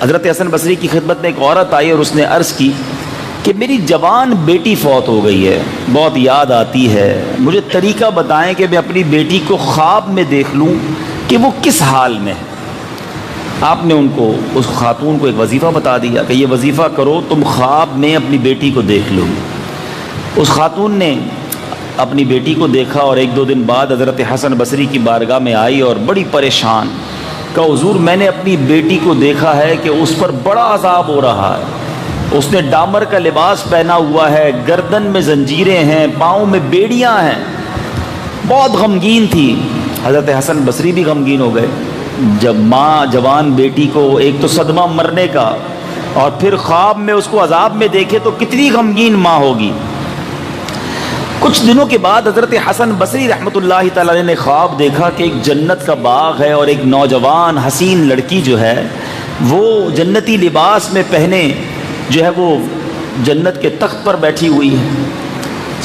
حضرت حسن بصری کی خدمت میں ایک عورت آئی اور اس نے عرض کی کہ میری جوان بیٹی فوت ہو گئی ہے، بہت یاد آتی ہے، مجھے طریقہ بتائیں کہ میں اپنی بیٹی کو خواب میں دیکھ لوں کہ وہ کس حال میں ہے۔ آپ نے اس خاتون کو ایک وظیفہ بتا دیا کہ یہ وظیفہ کرو، تم خواب میں اپنی بیٹی کو دیکھ لو۔ اس خاتون نے اپنی بیٹی کو دیکھا اور ایک دو دن بعد حضرت حسن بصری کی بارگاہ میں آئی اور بڑی پریشان، کہا حضور میں نے اپنی بیٹی کو دیکھا ہے کہ اس پر بڑا عذاب ہو رہا ہے، اس نے ڈامر کا لباس پہنا ہوا ہے، گردن میں زنجیریں ہیں، پاؤں میں بیڑیاں ہیں، بہت غمگین تھی۔ حضرت حسن بصری بھی غمگین ہو گئے۔ جب ماں جوان بیٹی کو ایک تو صدمہ مرنے کا اور پھر خواب میں اس کو عذاب میں دیکھے تو کتنی غمگین ماں ہوگی۔ کچھ دنوں کے بعد حضرت حسن بصری رحمۃ اللہ تعالی علیہ نے خواب دیکھا کہ ایک جنت کا باغ ہے اور ایک نوجوان حسین لڑکی جو ہے وہ جنتی لباس میں پہنے جو ہے وہ جنت کے تخت پر بیٹھی ہوئی ہے،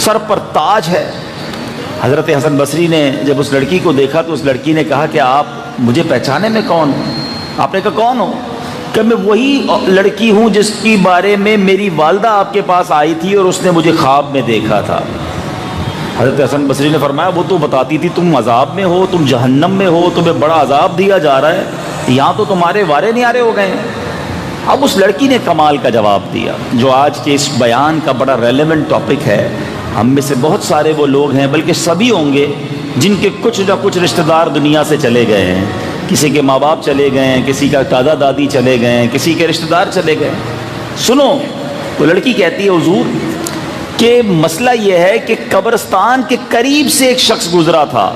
سر پر تاج ہے۔ حضرت حسن بصری نے جب اس لڑکی کو دیکھا تو اس لڑکی نے کہا کہ آپ مجھے پہچانے میں کون ہو؟ آپ نے کہا کون ہو؟ کہ میں وہی لڑکی ہوں جس کے بارے میں میری والدہ آپ کے پاس آئی تھی اور اس نے مجھے خواب میں دیکھا تھا۔ حضرت حسن بصری نے فرمایا وہ تو بتاتی تھی تم عذاب میں ہو، تم جہنم میں ہو، تمہیں بڑا عذاب دیا جا رہا ہے، یہاں تو تمہارے وارے نیارے ہو گئے ہیں۔ اب اس لڑکی نے کمال کا جواب دیا جو آج کے اس بیان کا بڑا ریلیونٹ ٹاپک ہے۔ ہم میں سے بہت سارے وہ لوگ ہیں، بلکہ سبھی ہوں گے جن کے کچھ نہ کچھ رشتہ دار دنیا سے چلے گئے ہیں، کسی کے ماں باپ چلے گئے ہیں، کسی کا دادا دادی چلے گئے ہیں، کسی کے رشتہ دار چلے گئے۔ سنو، وہ لڑکی کہتی ہے حضور کہ مسئلہ یہ ہے کہ قبرستان کے قریب سے ایک شخص گزرا تھا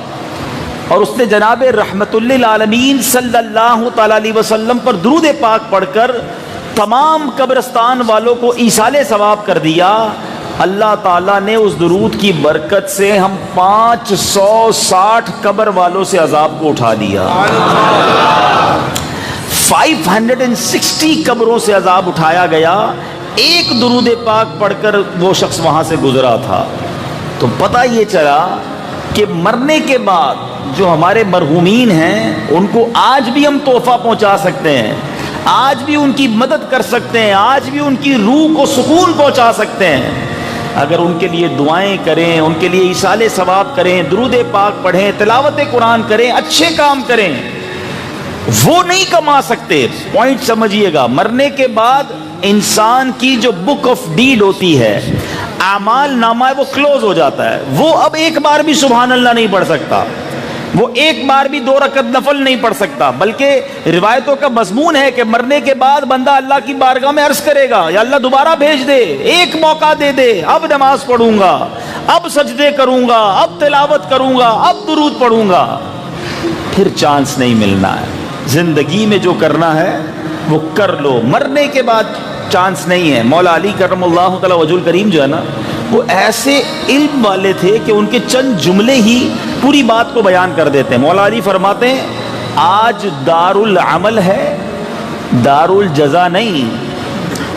اور اس نے جناب رحمت للعالمین صلی اللہ تعالی علیہ وسلم پر درود پاک پڑھ کر تمام قبرستان والوں کو ایصال ثواب کر دیا۔ اللہ تعالیٰ نے اس درود کی برکت سے ہم 560 قبر والوں سے عذاب کو اٹھا دیا۔ 560 قبروں سے عذاب اٹھایا گیا، ایک درود پاک پڑھ کر وہ شخص وہاں سے گزرا تھا۔ تو پتہ یہ چلا کہ مرنے کے بعد جو ہمارے مرحومین ہیں ان کو آج بھی ہم تحفہ پہنچا سکتے ہیں، آج بھی ان کی مدد کر سکتے ہیں، آج بھی ان کی روح کو سکون پہنچا سکتے ہیں اگر ان کے لیے دعائیں کریں، ان کے لیے ایصال ثواب کریں، درود پاک پڑھیں، تلاوت قرآن کریں، اچھے کام کریں۔ وہ نہیں کما سکتے، پوائنٹ سمجھیے گا۔ مرنے کے بعد انسان کی جو بک آف ڈیڈ ہوتی ہے، اعمال نامہ ہے، وہ کلوز ہو جاتا ہے۔ وہ اب ایک بار بھی سبحان اللہ نہیں پڑھ سکتا، وہ ایک بار بھی 2 رکعت نفل نہیں پڑھ سکتا، بلکہ روایتوں کا مضمون ہے کہ مرنے کے بعد بندہ اللہ کی بارگاہ میں عرض کرے گا یا اللہ دوبارہ بھیج دے، ایک موقع دے دے، اب نماز پڑھوں گا، اب سجدے کروں گا، اب تلاوت کروں گا، اب درود پڑھوں گا۔ پھر چانس نہیں ملنا ہے۔ زندگی میں جو کرنا ہے وہ کر لو، مرنے کے بعد چانس نہیں ہے۔ مولا علی کرم اللہ تعالی وجہ الکریم جو ہے نا، وہ ایسے علم والے تھے کہ ان کے چند جملے ہی پوری بات کو بیان کر دیتے ہیں۔ مولا علی فرماتے ہیں آج دار العمل ہے، دار الجزا نہیں،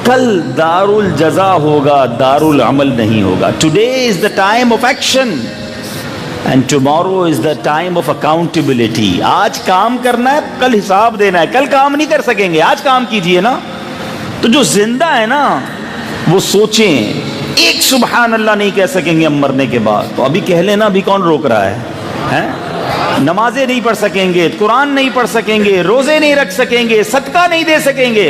کل دار الجزا ہوگا، دار العمل نہیں ہوگا۔ Today is the time of action and tomorrow is the time of accountability. آج کام کرنا ہے، کل حساب دینا ہے، کل کام نہیں کر سکیں گے، آج کام کیجئے نا۔ تو جو زندہ ہے نا وہ سوچیں، ایک سبحان اللہ نہیں کہہ سکیں گے ہم مرنے کے بعد، تو ابھی کہہ لینا، ابھی کون روک رہا ہے؟ نمازیں نہیں پڑھ سکیں گے، قرآن نہیں پڑھ سکیں گے، روزے نہیں رکھ سکیں گے، صدقہ نہیں دے سکیں گے،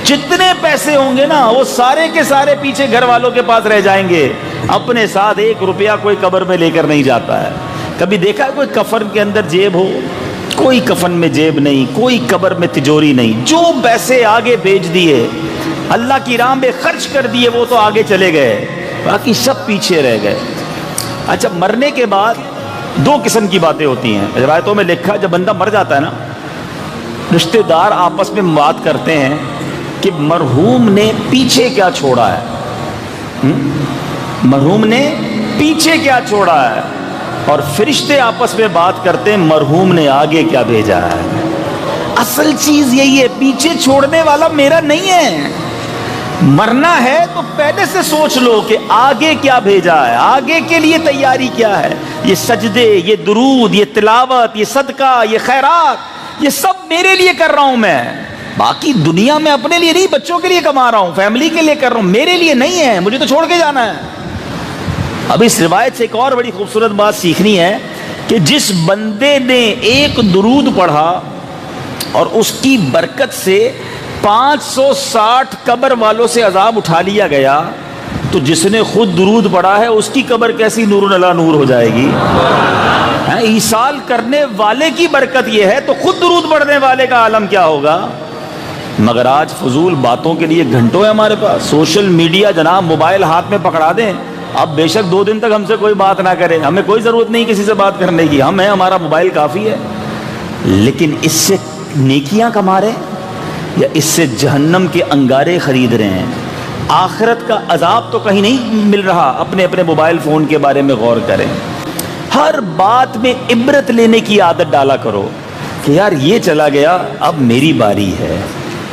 جتنے پیسے ہوں گے نا وہ سارے کے سارے پیچھے گھر والوں کے پاس رہ جائیں گے، اپنے ساتھ 1 روپیہ کوئی قبر میں لے کر نہیں جاتا ہے۔ کبھی دیکھا ہے کوئی کفن کے اندر جیب ہو؟ کوئی کفن میں جیب نہیں، کوئی قبر میں تجوری نہیں، جو پیسے آگے بھیج دیے، اللہ کی راہ میں خرچ کر دیے، وہ تو آگے چلے گئے، باقی سب پیچھے رہ گئے۔ اچھا، مرنے کے بعد 2 قسم کی باتیں ہوتی ہیں۔ روایتوں میں لکھا جب بندہ مر جاتا ہے نا، رشتہ دار آپس میں بات کرتے ہیں کہ مرحوم نے پیچھے کیا چھوڑا ہے، مرحوم نے پیچھے کیا چھوڑا ہے، اور فرشتے آپس میں بات کرتے ہیں مرحوم نے آگے کیا بھیجا ہے۔ اصل چیز یہی ہے، پیچھے چھوڑنے والا میرا نہیں ہے۔ مرنا ہے تو پہلے سے سوچ لو کہ آگے کیا بھیجا ہے، آگے کے لیے تیاری کیا ہے۔ یہ سجدے، یہ درود، یہ تلاوت، یہ صدقہ، یہ خیرات، یہ سب میرے لیے کر رہا ہوں میں۔ باقی دنیا میں اپنے لیے نہیں، بچوں کے لیے کما رہا ہوں، فیملی کے لیے کر رہا ہوں، میرے لیے نہیں ہے، مجھے تو چھوڑ کے جانا ہے۔ اب اس روایت سے ایک اور بڑی خوبصورت بات سیکھنی ہے کہ جس بندے نے ایک درود پڑھا اور اس کی برکت سے 560 قبر والوں سے عذاب اٹھا لیا گیا، تو جس نے خود درود پڑھا ہے اس کی قبر کیسی نور علی نور ہو جائے گی؟ ایصال کرنے والے کی برکت یہ ہے، تو خود درود پڑھنے والے کا عالم کیا ہوگا؟ مگر آج فضول باتوں کے لیے گھنٹوں ہے ہمارے پاس، سوشل میڈیا جناب، موبائل ہاتھ میں پکڑا دیں، اب بے شک 2 دن تک ہم سے کوئی بات نہ کرے، ہمیں کوئی ضرورت نہیں کسی سے بات کرنے کی، ہم ہیں، ہمارا موبائل کافی ہے، لیکن اس سے نیکیاں کما رہے ہیں یا اس سے جہنم کے انگارے خرید رہے ہیں؟ آخرت کا عذاب تو کہیں نہیں مل رہا، اپنے اپنے موبائل فون کے بارے میں غور کریں، ہر بات میں عبرت لینے کی عادت ڈالا کرو کہ یار یہ چلا گیا، اب میری باری ہے،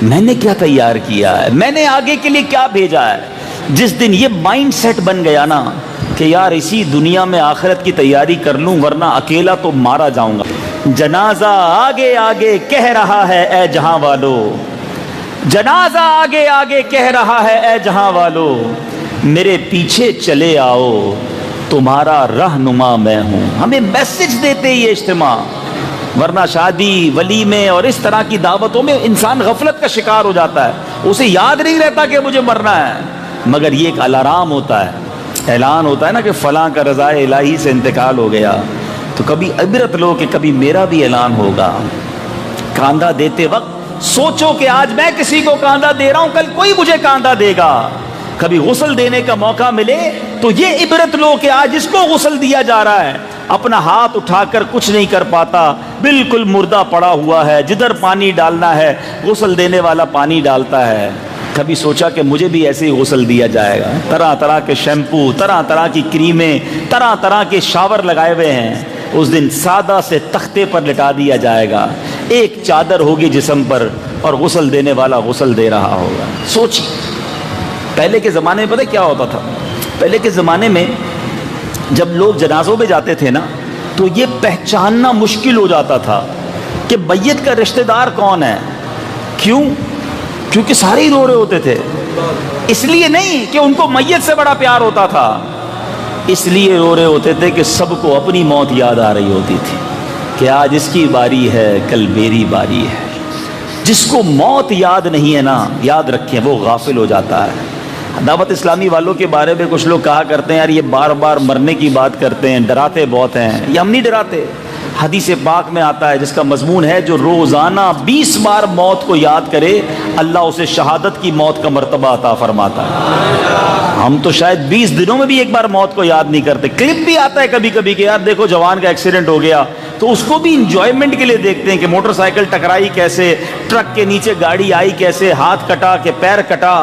میں نے کیا تیار کیا ہے، میں نے آگے کے لیے کیا بھیجا ہے۔ جس دن یہ مائنڈ سیٹ بن گیا نا کہ یار اسی دنیا میں آخرت کی تیاری کر لوں ورنہ اکیلا تو مارا جاؤں گا۔ جنازہ آگے آگے کہہ رہا ہے اے جہاں والو، جنازہ آگے آگے کہہ رہا ہے اے جہاں والو، میرے پیچھے چلے آؤ تمہارا رہنما میں ہوں۔ ہمیں میسج دیتے یہ اجتماع، ورنہ شادی ولیمے اور اس طرح کی دعوتوں میں انسان غفلت کا شکار ہو جاتا ہے، اسے یاد نہیں رہتا کہ مجھے مرنا ہے، مگر یہ ایک الارم ہوتا ہے، اعلان ہوتا ہے نا کہ فلاں کا رضا الہی سے انتقال ہو گیا، تو کبھی عبرت لو کہ کبھی میرا بھی اعلان ہوگا۔ کاندھا دیتے وقت سوچو کہ آج میں کسی کو کاندھا دے رہا ہوں، کل کوئی مجھے کاندھا دے گا۔ کبھی غسل دینے کا موقع ملے تو یہ عبرت لو کہ آج جس کو غسل دیا جا رہا ہے اپنا ہاتھ اٹھا کر کچھ نہیں کر پاتا، بالکل مردہ پڑا ہوا ہے، جدھر پانی ڈالنا ہے غسل دینے والا پانی ڈالتا ہے۔ کبھی سوچا کہ مجھے بھی ایسے ہی غسل دیا جائے گا؟ طرح طرح کے شیمپو، طرح طرح کی کریمیں، طرح طرح کے شاور لگائے ہوئے ہیں، اس دن سادہ سے تختے پر لٹا دیا جائے گا، ایک چادر ہوگی جسم پر اور غسل دینے والا غسل دے رہا ہوگا۔ سوچی پہلے کے زمانے میں پتہ کیا ہوتا تھا؟ پہلے کے زمانے میں جب لوگ جنازوں پہ جاتے تھے نا تو یہ پہچاننا مشکل ہو جاتا تھا کہ میت کا رشتہ دار کون ہے۔ کیوں؟ کیونکہ سارے ہی رو رہے ہوتے تھے، اس لیے نہیں کہ ان کو میت سے بڑا پیار ہوتا تھا، اس لیے رو رہے ہوتے تھے کہ سب کو اپنی موت یاد آ رہی ہوتی تھی کہ آج اس کی باری ہے کل میری باری ہے۔ جس کو موت یاد نہیں ہے نا، یاد رکھیں وہ غافل ہو جاتا ہے۔ دعوت اسلامی والوں کے بارے میں کچھ لوگ کہا کرتے ہیں یار یہ بار بار مرنے کی بات کرتے ہیں، ڈراتے بہت ہیں۔ یہ ہم نہیں ڈراتے، حدیث پاک میں آتا ہے جس کا مضمون ہے جو روزانہ 20 بار موت کو یاد کرے اللہ اسے شہادت کی موت کا مرتبہ عطا فرماتا ہے۔ ہم تو شاید 20 دنوں میں بھی ایک بار موت کو یاد نہیں کرتے۔ کلپ بھی آتا ہے کبھی کبھی کہ یار دیکھو جوان کا ایکسیڈنٹ ہو گیا، تو اس کو بھی انجوائمنٹ کے لیے دیکھتے ہیں کہ موٹر سائیکل ٹکرائی کیسے، ٹرک کے نیچے گاڑی آئی کیسے، ہاتھ کٹا کہ پیر کٹا،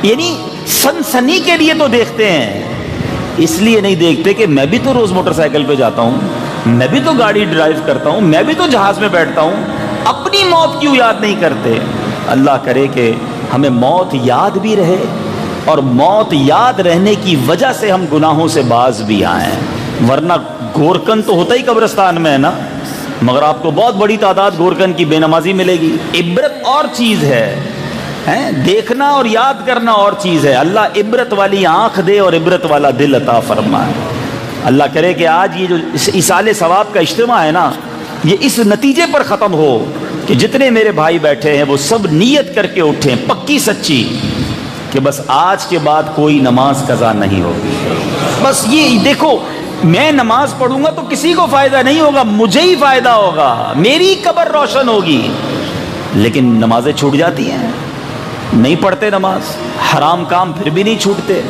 یعنی سنسنی کے لیے تو دیکھتے ہیں، اس لیے نہیں دیکھتے کہ میں بھی تو روز موٹر سائیکل پہ جاتا ہوں، میں بھی تو گاڑی ڈرائیو کرتا ہوں، میں بھی تو جہاز میں بیٹھتا ہوں، اپنی موت کیوں یاد نہیں کرتے؟ اللہ کرے کہ ہمیں موت یاد بھی رہے اور موت یاد رہنے کی وجہ سے ہم گناہوں سے باز بھی آئیں، ورنہ گورکن تو ہوتا ہی قبرستان میں ہے نا، مگر آپ کو بہت بڑی تعداد گورکن کی بے نمازی ملے گی۔ عبرت اور چیز ہے، دیکھنا اور یاد کرنا اور چیز ہے۔ اللہ عبرت والی آنکھ دے اور عبرت والا دل عطا فرمائے۔ اللہ کرے کہ آج یہ جو ایصال ثواب کا اجتماع ہے نا، یہ اس نتیجے پر ختم ہو کہ جتنے میرے بھائی بیٹھے ہیں وہ سب نیت کر کے اٹھیں پکی سچی کہ بس آج کے بعد کوئی نماز قضا نہیں ہوگی۔ بس یہ دیکھو، میں نماز پڑھوں گا تو کسی کو فائدہ نہیں ہوگا، مجھے ہی فائدہ ہوگا، میری قبر روشن ہوگی۔ لیکن نمازیں چھوٹ جاتی ہیں، نہیں پڑھتے نماز، حرام کام پھر بھی نہیں چھوٹتے،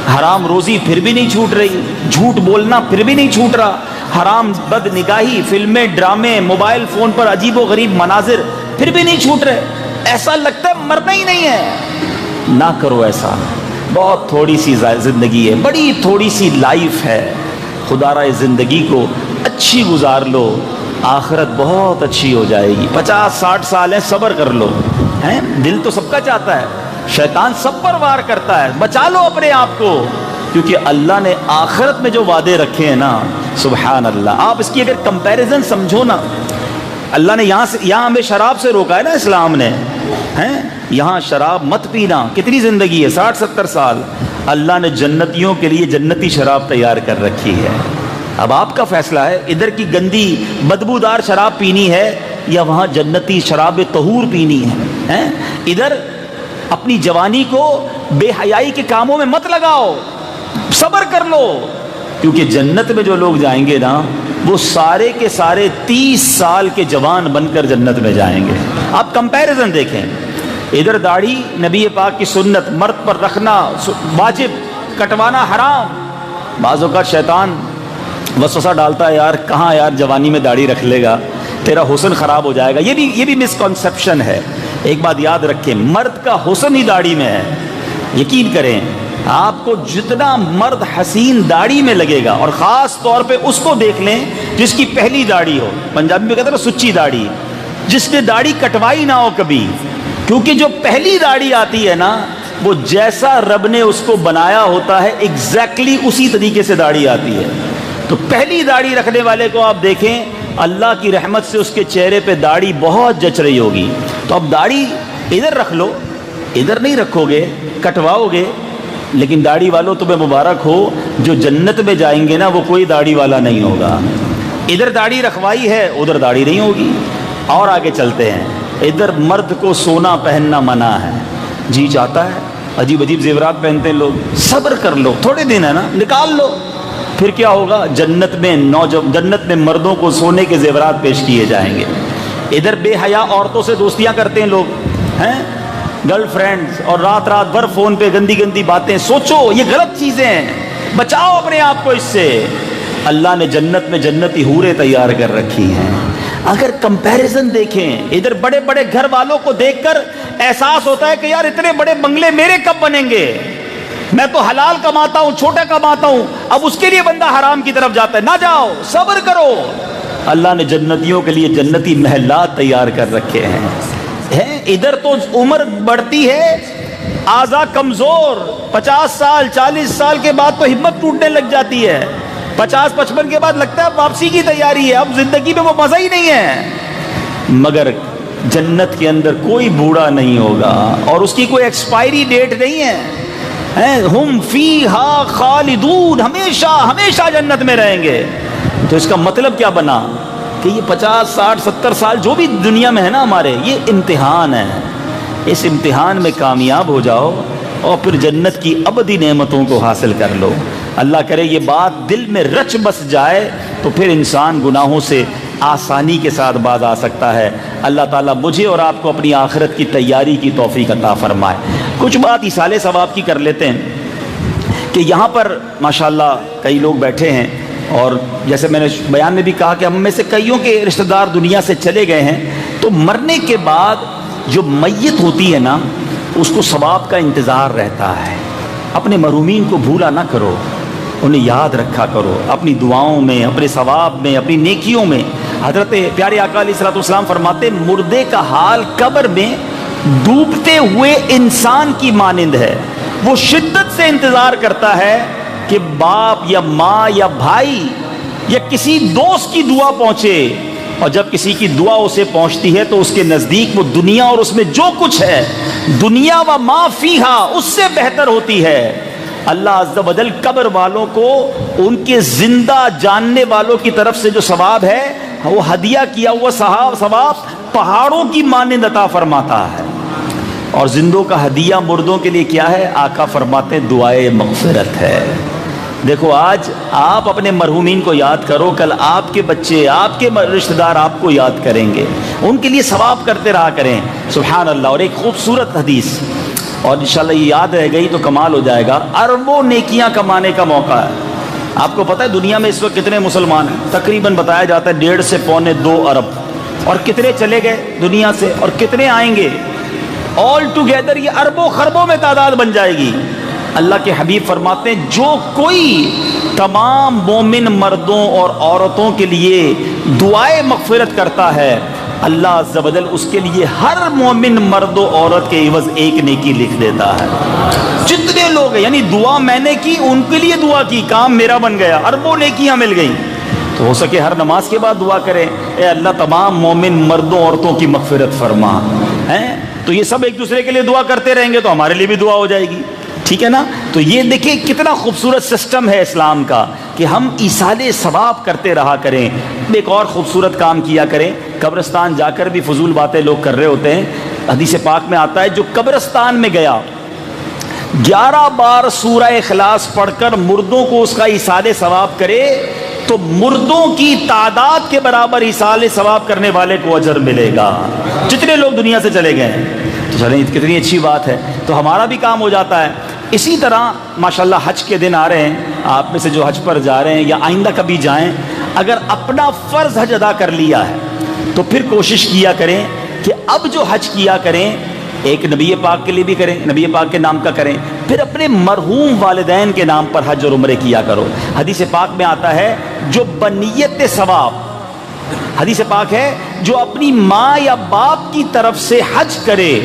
حرام روزی پھر بھی نہیں چھوٹ رہی، جھوٹ بولنا پھر بھی نہیں چھوٹ رہا، حرام بد نگاہی، فلمیں، ڈرامے، موبائل فون پر عجیب و غریب مناظر پھر بھی نہیں چھوٹ رہے۔ ایسا لگتا ہے مرنا ہی نہیں ہے۔ نہ کرو ایسا، بہت تھوڑی سی زندگی ہے، بڑی تھوڑی سی لائف ہے، خدا را زندگی کو اچھی گزار لو، آخرت بہت اچھی ہو جائے گی۔ 50-60 سال ہیں، صبر کر لو، ہیں دل تو سب کا چاہتا ہے، شیطان سب پر وار کرتا ہے، بچا لو اپنے آپ کو، کیونکہ اللہ نے آخرت میں جو وعدے رکھے ہیں نا، سبحان اللہ۔ آپ اس کی اگر کمپیریزن سمجھو نا، اللہ نے یہاں ہمیں شراب سے روکا ہے نا اسلام نے، ہیں یہاں شراب مت پینا. کتنی زندگی ہے؟ 60-70 سال. اللہ نے جنتیوں کے لیے جنتی شراب تیار کر رکھی ہے. اب آپ کا فیصلہ ہے ادھر کی گندی بدبودار شراب پینی ہے یا وہاں جنتی شراب طہور پینی ہے. ادھر اپنی جوانی کو بے حیائی کے کاموں میں مت لگاؤ, صبر کر لو, کیونکہ جنت میں جو لوگ جائیں گے نا وہ سارے کے سارے 30 سال کے جوان بن کر جنت میں جائیں گے. آپ کمپیریزن دیکھیں, ادھر داڑھی نبی پاک کی سنت, مرد پر رکھنا واجب, کٹوانا حرام. بعض اوقات شیطان وسوسہ ڈالتا ہے, یار کہاں یار جوانی میں داڑھی رکھ لے گا, تیرا حسن خراب ہو جائے گا. یہ بھی مسکنسیپشن ہے. ایک بات یاد رکھیں, مرد کا حسن ہی داڑھی میں ہے. یقین کریں, آپ کو جتنا مرد حسین داڑھی میں لگے گا, اور خاص طور پہ اس کو دیکھ لیں جس کی پہلی داڑھی ہو. پنجابی میں کہتے ہیں نا سچی داڑھی, جس نے داڑھی کٹوائی نہ ہو کبھی, کیونکہ جو پہلی داڑھی آتی ہے نا وہ جیسا رب نے اس کو بنایا ہوتا ہے ایگزیکٹلی اسی طریقے سے داڑھی آتی ہے. تو پہلی داڑھی رکھنے والے کو آپ دیکھیں, اللہ کی رحمت سے اس کے چہرے پہ داڑھی بہت جچ رہی ہوگی. تو اب داڑھی ادھر رکھ لو, ادھر نہیں رکھو گے کٹواؤ گے. لیکن داڑھی والوں تمہیں مبارک ہو, جو جنت میں جائیں گے نا وہ کوئی داڑھی والا نہیں ہوگا. ادھر داڑھی رکھوائی ہے, ادھر داڑھی نہیں ہوگی. اور آگے چلتے ہیں, ادھر مرد کو سونا پہننا منع ہے. جی چاہتا ہے عجیب عجیب زیورات پہنتے ہیں لوگ, صبر کر لو, تھوڑے دن ہے نا, نکال لو. پھر کیا ہوگا؟ جنت میں مردوں کو سونے کے زیورات پیش کیے جائیں گے. ادھر بے حیا عورتوں سے دوستیاں کرتے ہیں لوگ, ہیں گرل فرینڈز, اور رات رات بھر فون پہ گندی گندی باتیں. سوچو یہ غلط چیزیں ہیں, بچاؤ اپنے آپ کو اس سے. اللہ نے جنت میں جنتی حوریں تیار کر رکھی ہیں. اگر کمپیریزن دیکھیں, ادھر بڑے بڑے گھر والوں کو دیکھ کر احساس ہوتا ہے کہ یار اتنے بڑے بنگلے میرے کب بنیں گے, میں تو حلال کماتا ہوں, چھوٹا کماتا ہوں. اب اس کے لیے بندہ حرام کی طرف جاتا ہے. نہ جاؤ, صبر کرو. اللہ نے جنتیوں کے لیے جنتی محلات تیار کر رکھے ہیں. ادھر تو عمر بڑھتی ہے, اعضاء کمزور, 50 سال 40 سال کے بعد تو ہمت ٹوٹنے لگ جاتی ہے. 50-55 کے بعد لگتا ہے واپسی کی تیاری ہے, اب زندگی میں وہ مزہ ہی نہیں ہے. مگر جنت کے اندر کوئی بوڑھا نہیں ہوگا, اور اس کی کوئی ایکسپائری ڈیٹ نہیں ہے. ہم فیہا خالدون, ہمیشہ ہمیشہ جنت میں رہیں گے. تو اس کا مطلب کیا بنا کہ یہ 50 60 70 سال جو بھی دنیا میں ہے نا ہمارے, یہ امتحان ہے. اس امتحان میں کامیاب ہو جاؤ اور پھر جنت کی ابدی نعمتوں کو حاصل کر لو. اللہ کرے یہ بات دل میں رچ بس جائے تو پھر انسان گناہوں سے آسانی کے ساتھ باز آ سکتا ہے. اللہ تعالیٰ مجھے اور آپ کو اپنی آخرت کی تیاری کی توفیق عطا فرمائے. کچھ بات ایصال ثواب کی کر لیتے ہیں کہ یہاں پر ماشاءاللہ کئی لوگ بیٹھے ہیں, اور جیسے میں نے بیان میں بھی کہا کہ ہم میں سے کئیوں کے رشتہ دار دنیا سے چلے گئے ہیں. تو مرنے کے بعد جو میت ہوتی ہے نا اس کو ثواب کا انتظار رہتا ہے. اپنے مرحومین کو بھولا نہ کرو, انہیں یاد رکھا کرو اپنی دعاؤں میں, اپنے ثواب میں, اپنی نیکیوں میں. حضرت پیارے آقا علیہ الصلوۃ والسلام فرماتے مردے کا حال قبر میں ڈوبتے ہوئے انسان کی مانند ہے. وہ شدت سے انتظار کرتا ہے کہ باپ یا ماں یا بھائی یا کسی دوست کی دعا پہنچے, اور جب کسی کی دعا اسے پہنچتی ہے تو اس کے نزدیک وہ دنیا اور اس میں جو کچھ ہے, دنیا و ما فیہا, اس سے بہتر ہوتی ہے. اللہ عز و جل قبر والوں کو ان کے زندہ جاننے والوں کی طرف سے جو ثواب ہے وہ ہدیہ کیا ہوا ثواب پہاڑوں کی مانند عطا فرماتا ہے. اور زندوں کا ہدیہ مردوں کے لیے کیا ہے؟ آقا فرماتے ہیں دعائے مغفرت ہے. دیکھو آج آپ اپنے مرحومین کو یاد کرو, کل آپ کے بچے, آپ کے رشتہ دار آپ کو یاد کریں گے, ان کے لیے ثواب کرتے رہا کریں. سبحان اللہ. اور ایک خوبصورت حدیث, اور انشاءاللہ یہ یاد رہ گئی تو کمال ہو جائے گا. اربوں نیکیاں کمانے کا موقع ہے. آپ کو پتہ ہے دنیا میں اس وقت کتنے مسلمان ہیں؟ تقریباً بتایا جاتا ہے 1.5 سے 1.25 ارب. اور کتنے چلے گئے دنیا سے اور کتنے آئیں گے؟ آل ٹوگیدر یہ اربوں خربوں میں تعداد بن جائے گی. اللہ کے حبیب فرماتے ہیں جو کوئی تمام مومن مردوں اور عورتوں کے لیے دعائے مغفرت کرتا ہے, اللہ عز و جل اس کے لیے ہر مومن مرد و عورت کے عوض ایک نیکی لکھ دیتا ہے. جتنے لوگ ہیں, یعنی دعا میں نے کی, ان کے لیے دعا کی, کام میرا بن گیا, اربوں نیکیاں مل گئیں. تو ہو سکے ہر نماز کے بعد دعا کریں, اے اللہ تمام مومن مردوں عورتوں کی مغفرت فرما. تو یہ سب ایک دوسرے کے لیے دعا کرتے رہیں گے تو ہمارے لیے بھی دعا ہو جائے گی، ٹھیک ہے نا؟ تو یہ دیکھیں کتنا خوبصورت سسٹم ہے اسلام کا کہ ہم ایصال ثواب کرتے رہا کریں۔ ایک اور خوبصورت کام کیا کریں، قبرستان جا کر بھی فضول باتیں لوگ کر رہے ہوتے ہیں۔ حدیث پاک میں آتا ہے جو قبرستان میں گیا 11 بار سورہ اخلاص پڑھ کر مردوں کو اس کا ایصال ثواب کرے تو مردوں کی تعداد کے برابر ایصال ثواب کرنے والے کو اجر ملے گا، جتنے لوگ دنیا سے چلے گئے ہیں۔ تو چلیں کتنی اچھی بات ہے، تو ہمارا بھی کام ہو جاتا ہے۔ اسی طرح ماشاءاللہ حج کے دن آ رہے ہیں، آپ میں سے جو حج پر جا رہے ہیں یا آئندہ کبھی جائیں، اگر اپنا فرض حج ادا کر لیا ہے تو پھر کوشش کیا کریں کہ اب جو حج کیا کریں ایک نبی پاک کے لیے بھی کریں، نبی پاک کے نام کا کریں، پھر اپنے مرحوم والدین کے نام پر حج اور عمرے کیا کرو۔ حدیث پاک میں آتا ہے جو بنیت ثواب، حدیث پاک ہے جو اپنی ماں یا باپ کی طرف سے حج کرے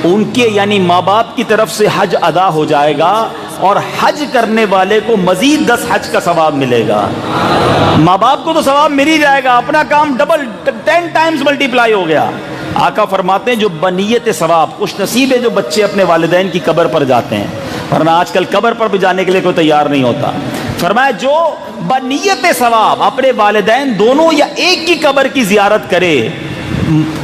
ان کے یعنی ماں باپ کی طرف سے حج ادا ہو جائے گا اور حج کرنے والے کو مزید 10 حج کا ثواب ملے گا۔ ماں باپ کو تو ثواب مل ہی جائے گا، اپنا کام ڈبل 10 ٹائمز ملٹیپلائی ہو گیا۔ آقا فرماتے ہیں جو بنیت ثواب، خوش نصیب ہے جو بچے اپنے والدین کی قبر پر جاتے ہیں، ورنہ آج کل قبر پر بھی جانے کے لیے کوئی تیار نہیں ہوتا۔ فرمایا جو بنیت ثواب اپنے والدین دونوں یا ایک کی قبر کی زیارت کرے،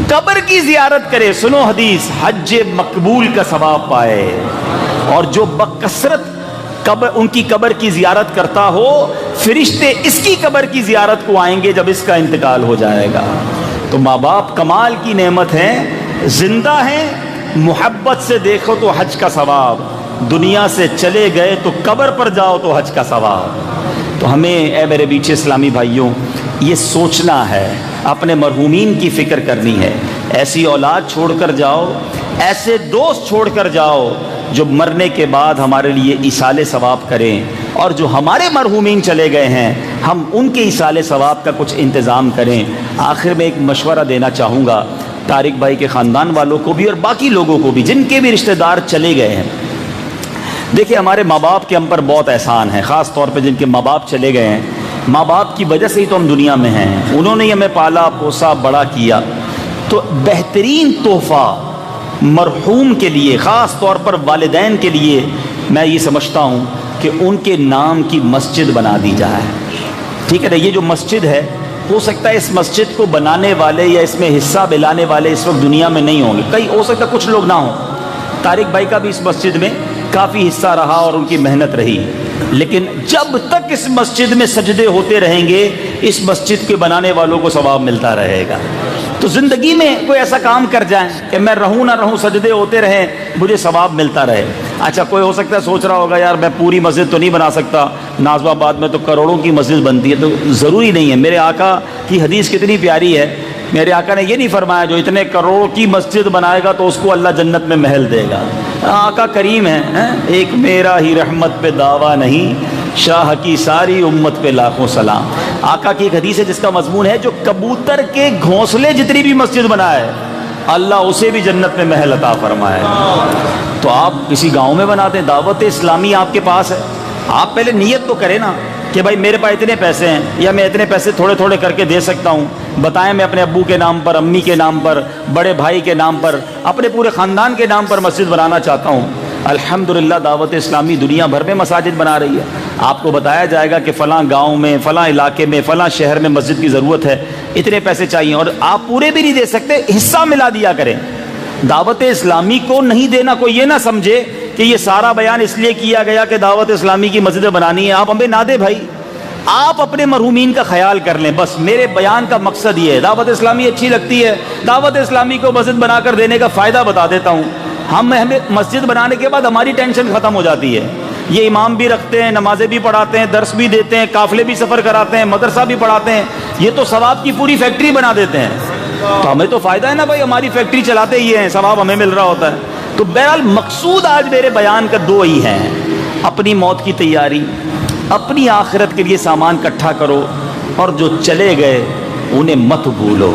قبر کی زیارت کرے، سنو حدیث، حج مقبول کا ثواب پائے، اور جو بکثرت قبر ان کی قبر کی زیارت کرتا ہو فرشتے اس کی قبر کی زیارت کو آئیں گے جب اس کا انتقال ہو جائے گا۔ تو ماں باپ کمال کی نعمت ہیں، زندہ ہیں، محبت سے دیکھو تو حج کا ثواب، دنیا سے چلے گئے تو قبر پر جاؤ تو حج کا ثواب۔ تو ہمیں اے میرے بیچے اسلامی بھائیوں یہ سوچنا ہے، اپنے مرحومین کی فکر کرنی ہے، ایسی اولاد چھوڑ کر جاؤ، ایسے دوست چھوڑ کر جاؤ جو مرنے کے بعد ہمارے لیے ایصال ثواب کریں، اور جو ہمارے مرحومین چلے گئے ہیں ہم ان کے ایصال ثواب کا کچھ انتظام کریں۔ آخر میں ایک مشورہ دینا چاہوں گا طارق بھائی کے خاندان والوں کو بھی اور باقی لوگوں کو بھی جن کے بھی رشتہ دار چلے گئے ہیں۔ دیکھیں ہمارے ماں باپ کے ہم پر بہت احسان ہے، خاص طور پہ جن کے ماں باپ چلے گئے ہیں، ماں باپ کی وجہ سے ہی تو ہم دنیا میں ہیں، انہوں نے ہمیں پالا پوسا بڑا کیا۔ تو بہترین تحفہ مرحوم کے لیے، خاص طور پر والدین کے لیے، میں یہ سمجھتا ہوں کہ ان کے نام کی مسجد بنا دی جائے، ٹھیک ہے نا؟ یہ جو مسجد ہے ہو سکتا ہے اس مسجد کو بنانے والے یا اس میں حصہ ملانے والے اس وقت دنیا میں نہیں ہوں گے، کئی ہو سکتا ہے کچھ لوگ نہ ہوں، طارق بھائی کا بھی اس مسجد میں کافی حصہ رہا اور ان کی محنت رہی، لیکن جب تک اس مسجد میں سجدے ہوتے رہیں گے اس مسجد کے بنانے والوں کو ثواب ملتا رہے گا۔ تو زندگی میں کوئی ایسا کام کر جائیں کہ میں رہوں نہ رہوں سجدے ہوتے رہیں مجھے ثواب ملتا رہے۔ اچھا کوئی ہو سکتا ہے سوچ رہا ہوگا یار میں پوری مسجد تو نہیں بنا سکتا، نازم آباد میں تو کروڑوں کی مسجد بنتی ہے، تو ضروری نہیں ہے۔ میرے آقا کی حدیث کتنی پیاری ہے، میرے آقا نے یہ نہیں فرمایا جو اتنے کروڑ کی مسجد بنائے گا تو اس کو اللہ جنت میں محل دے گا۔ آقا کریم ہے، ایک میرا ہی رحمت پہ دعویٰ نہیں، شاہ کی ساری امت پہ لاکھوں سلام۔ آقا کی ایک حدیث ہے جس کا مضمون ہے جو کبوتر کے گھونسلے جتنی بھی مسجد بنائے اللہ اسے بھی جنت میں محل عطا فرمائے۔ تو آپ کسی گاؤں میں بنا دیں، دعوت اسلامی آپ کے پاس ہے، آپ پہلے نیت تو کریں نا کہ بھائی میرے پاس اتنے پیسے ہیں یا میں اتنے پیسے تھوڑے تھوڑے کر کے دے سکتا ہوں، بتائیں میں اپنے ابو کے نام پر، امی کے نام پر، بڑے بھائی کے نام پر، اپنے پورے خاندان کے نام پر مسجد بنانا چاہتا ہوں۔ الحمدللہ دعوت اسلامی دنیا بھر میں مساجد بنا رہی ہے، آپ کو بتایا جائے گا کہ فلاں گاؤں میں، فلاں علاقے میں، فلاں شہر میں مسجد کی ضرورت ہے، اتنے پیسے چاہیے، اور آپ پورے بھی نہیں دے سکتے، حصہ ملا دیا کریں۔ دعوت اسلامی کو نہیں دینا، کوئی یہ نہ سمجھے کہ یہ سارا بیان اس لیے کیا گیا کہ دعوت اسلامی کی مسجدیں بنانی ہے، آپ ہمیں نہ دیں بھائی، آپ اپنے مرحومین کا خیال کر لیں، بس میرے بیان کا مقصد یہ ہے۔ دعوت اسلامی اچھی لگتی ہے، دعوت اسلامی کو مسجد بنا کر دینے کا فائدہ بتا دیتا ہوں، ہمیں مسجد بنانے کے بعد ہماری ٹینشن ختم ہو جاتی ہے، یہ امام بھی رکھتے ہیں، نمازیں بھی پڑھاتے ہیں، درس بھی دیتے ہیں، قافلے بھی سفر کراتے ہیں، مدرسہ بھی پڑھاتے ہیں، یہ تو ثواب کی پوری فیکٹری بنا دیتے ہیں، تو ہمیں تو فائدہ ہے نا بھائی، ہماری فیکٹری چلاتے ہی ہیں، ثواب ہمیں مل رہا ہوتا ہے۔ تو بہرحال مقصود آج میرے بیان کا دو ہی ہیں، اپنی موت کی تیاری، اپنی آخرت کے لیے سامان اکٹھا کرو، اور جو چلے گئے انہیں مت بھولو،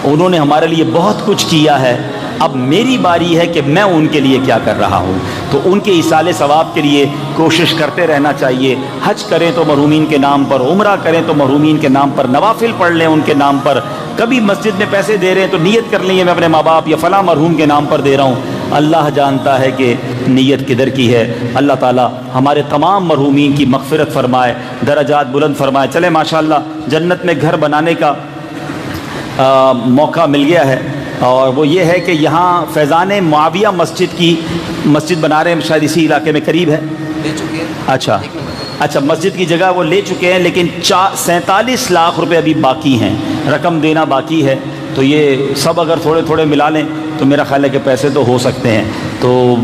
انہوں نے ہمارے لیے بہت کچھ کیا ہے، اب میری باری ہے کہ میں ان کے لیے کیا کر رہا ہوں۔ تو ان کے ایصال ثواب کے لیے کوشش کرتے رہنا چاہیے۔ حج کریں تو مرحومین کے نام پر، عمرہ کریں تو مرحومین کے نام پر، نوافل پڑھ لیں ان کے نام پر، کبھی مسجد میں پیسے دے رہے ہیں تو نیت کر لیں میں اپنے ماں باپ یا فلاں مرحوم کے نام پر دے رہا ہوں۔ اللہ جانتا ہے کہ نیت کدھر کی ہے۔ اللہ تعالیٰ ہمارے تمام مرحومین کی مغفرت فرمائے، درجات بلند فرمائے۔ چلے ماشاءاللہ جنت میں گھر بنانے کا موقع مل گیا ہے، اور وہ یہ ہے کہ یہاں فیضان معاویہ مسجد بنا رہے ہیں، شاید اسی علاقے میں قریب ہے۔ لے چکے ہیں۔ اچھا مسجد کی جگہ وہ لے چکے ہیں، لیکن 47 لاکھ روپے ابھی باقی ہیں، رقم دینا باقی ہے۔ تو یہ سب اگر تھوڑے تھوڑے ملا لیں تو میرا خیال ہے کہ پیسے تو ہو سکتے ہیں، تو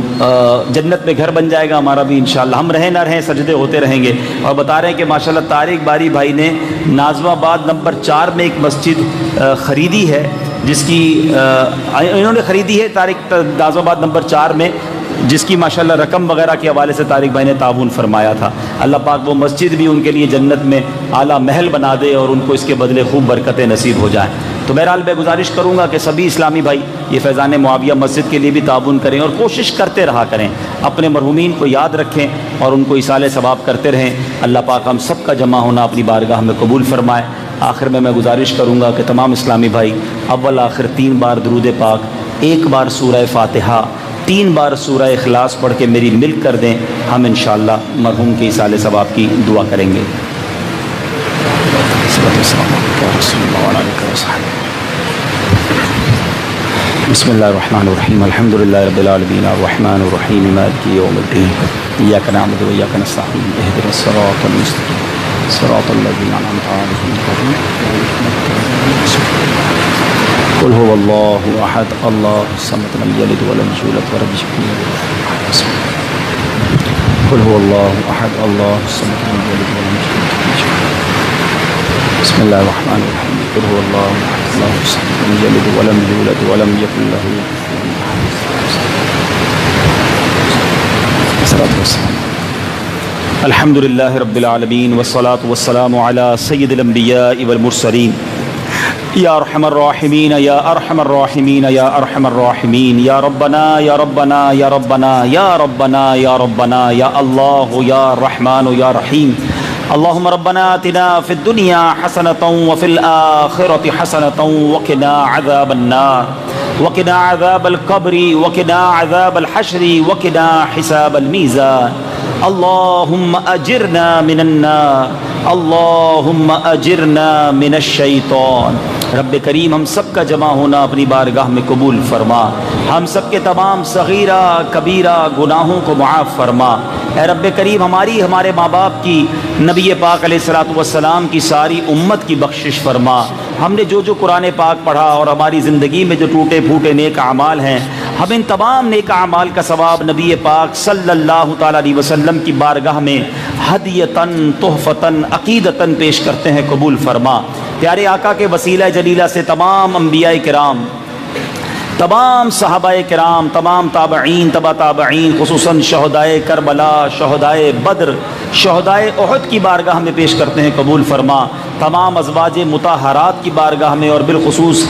جنت میں گھر بن جائے گا ہمارا بھی انشاءاللہ۔ ہم رہیں نہ رہیں سجدے ہوتے رہیں گے۔ اور بتا رہے ہیں کہ ماشاءاللہ طارق باری بھائی نے ناظم آباد نمبر 4 میں ایک مسجد خریدی ہے، جس کی انہوں نے خریدی ہے طارق ناظم آباد نمبر 4 میں، جس کی ماشاءاللہ رقم وغیرہ کے حوالے سے طارق بھائی نے تعاون فرمایا تھا۔ اللہ پاک وہ مسجد بھی ان کے لیے جنت میں اعلیٰ محل بنا دے اور ان کو اس کے بدلے خوب برکتیں نصیب ہو جائیں۔ تو بہرحال میں گزارش کروں گا کہ سبھی اسلامی بھائی یہ فیضان معاویہ مسجد کے لیے بھی تعاون کریں اور کوشش کرتے رہا کریں، اپنے مرحومین کو یاد رکھیں اور ان کو ایصال ثواب کرتے رہیں۔ اللہ پاک ہم سب کا جمع ہونا اپنی بارگاہ میں قبول فرمائے۔ آخر میں گزارش کروں گا کہ تمام اسلامی بھائی اول آخر 3 بار درود پاک، 1 بار سورہ فاتحہ، 3 بار سورہ اخلاص پڑھ کے میری ملک کر دیں، ہم انشاءاللہ مرحوم کے ایصال ثواب کی دعا کریں گے۔ بسم اللہ الرحمن الرحیم، الحمد للہ رب العالمین، الرحمن الرحیم، مالک یوم الدین، ایاک نعبد و ایاک نستعین، اہدنا الصراط المستقیم، صراط الذین انعمت علیہم۔ قل هو اللہ احد اللہ الصمد لم یلد ولم یولد ولم یکن له کفوا احد۔ قل هو اللہ احد اللہ الصمد لم یلد ولم یولد ولم یکن له۔ بسم اللہ الرحمن الرحیم، قل هو اللہ احد اللہ الصمد لم یلد ولم یولد ولم یکن له کفوا احد۔ الحمد للہ رب العالمین والصلاة والسلام علی سید الانبیاء والمرسلین، یا ارحم الراحمین یا ارحم الراحمین یا ارحم الراحمین، یا ربنا یا ربنا یا ربنا یا ربنا یا ربنا یا اللہ یا رحمان یا رحیم۔ اللہم ربنا آتنا فی الدنیا حسنة وفی الآخرة حسنة وقنا عذاب النار وقنا عذاب القبر وقنا عذاب الحشر وقنا حساب المیزان۔ اللہم اجرنا من النار اللہم اجرنا من الشیطان۔ رب کریم ہم سب کا جمع ہونا اپنی بارگاہ میں قبول فرما، ہم سب کے تمام صغیرہ کبیرہ گناہوں کو معاف فرما۔ اے رب کریم ہمارے ماں باپ کی، نبی پاک علیہ الصلوۃ والسلام کی ساری امت کی بخشش فرما۔ ہم نے جو قرآن پاک پڑھا اور ہماری زندگی میں جو ٹوٹے پھوٹے نیک اعمال ہیں، ہم ان تمام نیک اعمال کا ثواب نبی پاک صلی اللہ تعالیٰ علیہ وسلم کی بارگاہ میں ہدیتاً تحفتاً عقیدتاً پیش کرتے ہیں، قبول فرما۔ پیارے آقا کے وسیلہ جلیلہ سے تمام انبیاء کرام، تمام صحابہ کرام، تمام تابعین، تبع تابعین، خصوصاً شہدائے کربلا، شہدائے بدر، شہدائے احد کی بارگاہ میں پیش کرتے ہیں، قبول فرما۔ تمام ازواج مطہرات کی بارگاہ میں اور بالخصوص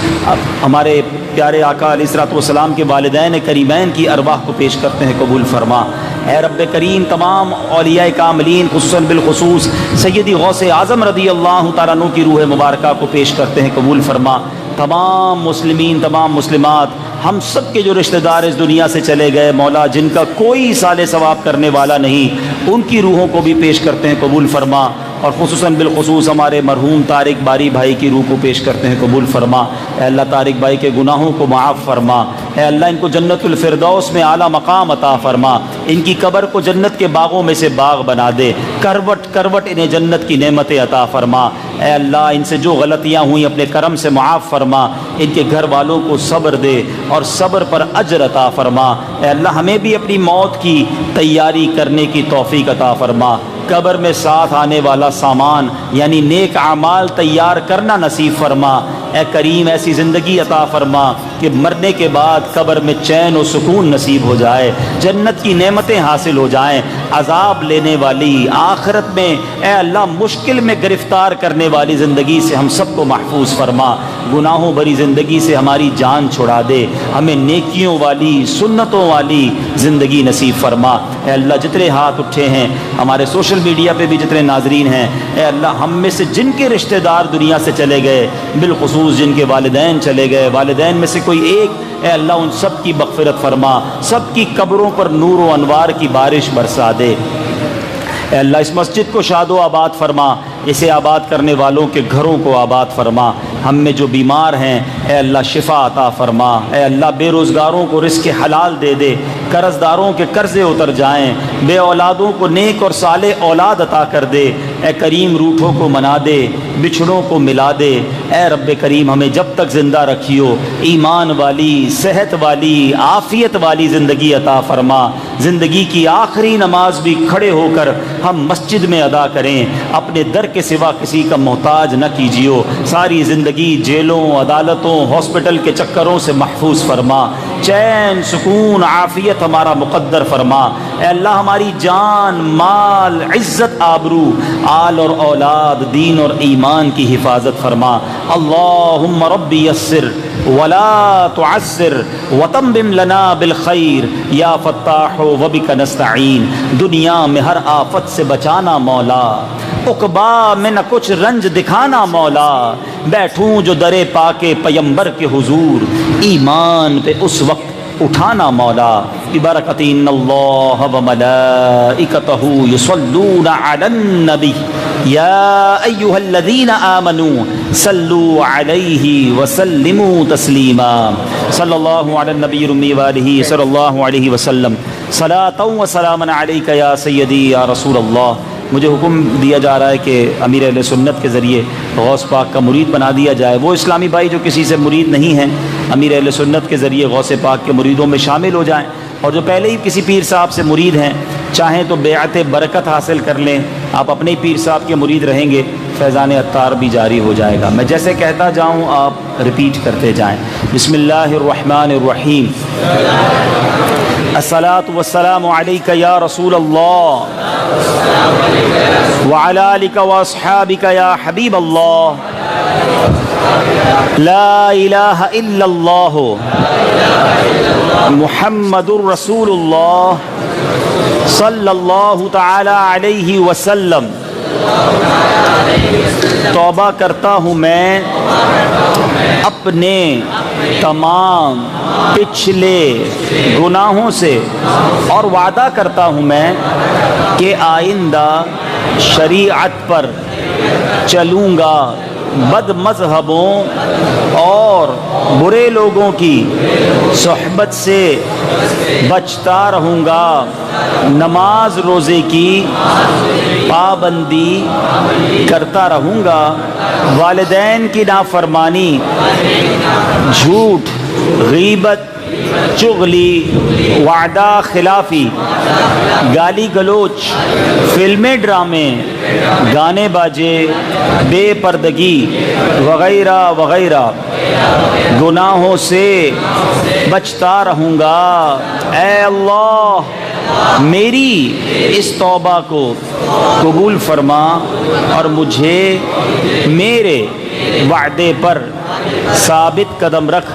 ہمارے پیارے آقا علیہ الصلوۃ والسلام کے والدین کریمین کی ارواح کو پیش کرتے ہیں، قبول فرما۔ اے رب کریم تمام اولیاء کاملین خصوصاً بالخصوص سیدی غوث اعظم رضی اللہ تعالیٰ عنہ کی روح مبارکہ کو پیش کرتے ہیں، قبول فرما۔ تمام مسلمین، تمام مسلمات، ہم سب کے جو رشتہ دار اس دنیا سے چلے گئے مولا، جن کا کوئی ایصال ثواب کرنے والا نہیں، ان کی روحوں کو بھی پیش کرتے ہیں، قبول فرما۔ اور خصوصاً بالخصوص ہمارے مرحوم طارق باری بھائی کی روح کو پیش کرتے ہیں، قبول فرما۔ اے اللہ طارق بھائی کے گناہوں کو معاف فرما۔ اے اللہ ان کو جنت الفردوس میں اعلیٰ مقام عطا فرما، ان کی قبر کو جنت کے باغوں میں سے باغ بنا دے، کروٹ کروٹ انہیں جنت کی نعمتیں عطا فرما۔ اے اللہ ان سے جو غلطیاں ہوئیں اپنے کرم سے معاف فرما، ان کے گھر والوں کو صبر دے اور صبر پر اجر عطا فرما۔ اے اللہ ہمیں بھی اپنی موت کی تیاری کرنے کی توفیق عطا فرما، قبر میں ساتھ آنے والا سامان یعنی نیک اعمال تیار کرنا نصیب فرما۔ اے کریم ایسی زندگی عطا فرما کہ مرنے کے بعد قبر میں چین و سکون نصیب ہو جائے، جنت کی نعمتیں حاصل ہو جائیں، عذاب لینے والی آخرت میں اے اللہ مشکل میں گرفتار کرنے والی زندگی سے ہم سب کو محفوظ فرما، گناہوں بری زندگی سے ہماری جان چھڑا دے، ہمیں نیکیوں والی سنتوں والی زندگی نصیب فرما۔ اے اللہ جتنے ہاتھ اٹھے ہیں ہمارے سوشل میڈیا پہ بھی جتنے ناظرین ہیں، اے اللہ ہم میں سے جن کے رشتہ دار دنیا سے چلے گئے، بالخصوص جن کے والدین چلے گئے، والدین میں سے کوئی ایک، اے اللہ ان سب کی مغفرت فرما، سب کی قبروں پر نور و انوار کی بارش برسا دے۔ اے اللہ اس مسجد کو شاد و آباد فرما، اسے آباد کرنے والوں کے گھروں کو آباد فرما، ہم میں جو بیمار ہیں اے اللہ شفا عطا فرما، اے اللہ بے روزگاروں کو رزق حلال دے دے، قرض داروں کے قرضے اتر جائیں، بے اولادوں کو نیک اور صالح اولاد عطا کر دے، اے کریم روٹھوں کو منا دے، بچھڑوں کو ملا دے، اے رب کریم ہمیں جب تک زندہ رکھیو ایمان والی، صحت والی، عافیت والی زندگی عطا فرما، زندگی کی آخری نماز بھی کھڑے ہو کر ہم مسجد میں ادا کریں، اپنے در کے سوا کسی کا محتاج نہ کیجیو، ساری زندگی جیلوں، عدالتوں، ہاسپٹل کے چکروں سے محفوظ فرما، چین، سکون، عافیت ہمارا مقدر فرما، اے اللہ ہماری جان، مال، عزت، آبرو، آل اور اولاد، دین اور ایمان کی حفاظت فرما۔ اللہم رب یسر ولا تعسر وتمم لنا بالخیر یا فتاح وبک نستعین، دنیا میں ہر آفت سے بچانا مولا، عقبا میں نہ کچھ رنج دکھانا مولا، بیٹھوں جو درے پاکے پیمبر کے حضور، ایمان پہ اس وقت اٹھانا مولا، ببرکت ان اللہ وملائکتہ یصلون علی النبی یا ایہا الذین آمنوا صلوا علیہ وسلموا تسلیما، صلی اللہ علی النبی الامی وآلہ صلی اللہ علیہ وسلم، صلاۃ و سلاما علیک یا سیدی یا رسول اللہ۔ مجھے حکم دیا جا رہا ہے کہ امیر اہل سنت کے ذریعے غوث پاک کا مرید بنا دیا جائے، وہ اسلامی بھائی جو کسی سے مرید نہیں ہیں امیر اہل سنت کے ذریعے غوث پاک کے مریدوں میں شامل ہو جائیں، اور جو پہلے ہی کسی پیر صاحب سے مرید ہیں چاہیں تو بیعت برکت حاصل کر لیں، آپ اپنے ہی پیر صاحب کے مرید رہیں گے، فیضان عطار بھی جاری ہو جائے گا، میں جیسے کہتا جاؤں آپ ریپیٹ کرتے جائیں۔ بسم اللہ الرحمن الرحیم، الصلاۃ والسلام علیک یا رسول اللہ وعلی آلک واصحابک یا حبیب اللہ، لا الہ الا اللہ محمد الرسول اللہ صلی اللہ تعالی علیہ وسلم۔ توبہ کرتا ہوں میں اپنے تمام پچھلے گناہوں سے، اور وعدہ کرتا ہوں میں کہ آئندہ شریعت پر چلوں گا، بد مذہبوں اور برے لوگوں کی صحبت سے بچتا رہوں گا، نماز روزے کی پابندی کرتا رہوں گا، والدین کی نافرمانی، جھوٹ، غیبت، چغلی، وعدہ خلافی، گالی گلوچ، فلمیں، ڈرامے، گانے باجے، بے پردگی وغیرہ وغیرہ گناہوں سے بچتا رہوں گا۔ اے اللہ میری اس توبہ کو قبول فرما اور مجھے میرے وعدے پر ثابت قدم رکھ۔